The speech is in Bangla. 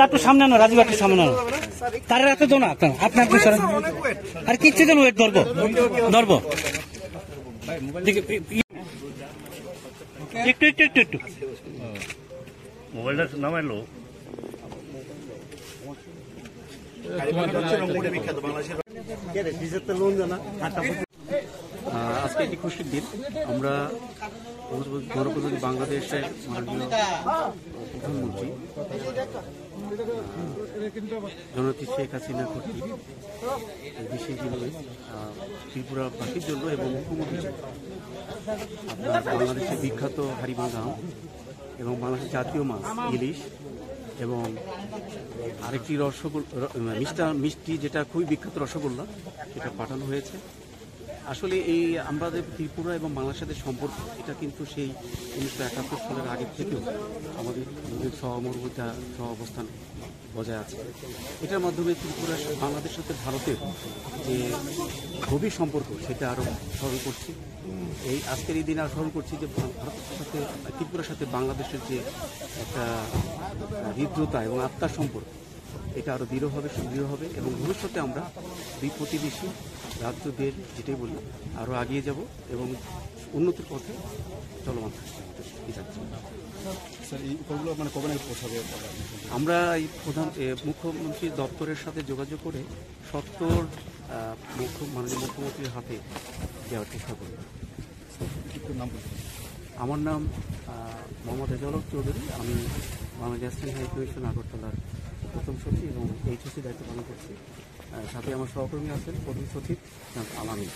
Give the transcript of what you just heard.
একটু সামনে আনো, রাজীব একটু সামনে আনো, তার এত তো না আপনার আর কিচ্ছু যেন ওয়েট ধরবো ধরবো একটু একটু একটু একটু মোবাইলটা নামাইলো। আজকে একটি খুশির দিন। আমরা গণপ্রজাতন্ত্রী বাংলাদেশের মাননীয় প্রধানমন্ত্রী জননেত্রী শেখ হাসিনা কর্তৃক বিশেষ দিনে ত্রিপুরাবাসীর জন্য এবং মুখ্যমন্ত্রী বাংলাদেশের বিখ্যাত হাড়িভাঙা আম এবং বাংলাদেশের জাতীয় মাছ ইলিশ এবং আরেকটি মিষ্টি যেটা খুবই বিখ্যাত রসগোল্লা, এটা পাঠানো হয়েছে। আসলে এই আমাদের ত্রিপুরা এবং বাংলাদেশের সম্পর্ক এটা কিন্তু সেই 1971 সালের আগের থেকেও আমাদের সহমর্মিতা সহ অবস্থান বজায় আছে। এটার মাধ্যমে ত্রিপুরা বাংলাদেশের সাথে ভারতের যে গভীর সম্পর্ক সেটা আরও স্মরণ করছি। এই আজকের এই দিনে আরও স্মরণ করছি যে ভারতের সাথে ত্রিপুরার সাথে বাংলাদেশের যে একটা হৃদ্রতা এবং আত্মার সম্পর্ক এটা আরও দৃঢ় হবে এবং ভবিষ্যতে আমরা দুই প্রতিবেশী রাজ্যদের যেটাই বলি আরও এগিয়ে যাব এবং উন্নতির পথে চলমান থাকছে। আমরা এই মুখ্যমন্ত্রীর দপ্তরের সাথে যোগাযোগ করে মাননীয় মুখ্যমন্ত্রীর হাতে দেওয়ার চেষ্টা করি। আমার নাম মোহাম্মদ রেজাউল হক চৌধুরী। আমি বাংলাদেশ হাই কমিশন আগরতলার প্রথম সচিব এবং এইচএসি দায়িত্ব পালন করছি। সাথে আমার সহকর্মী আছেন প্রধান সচিব আলামিন।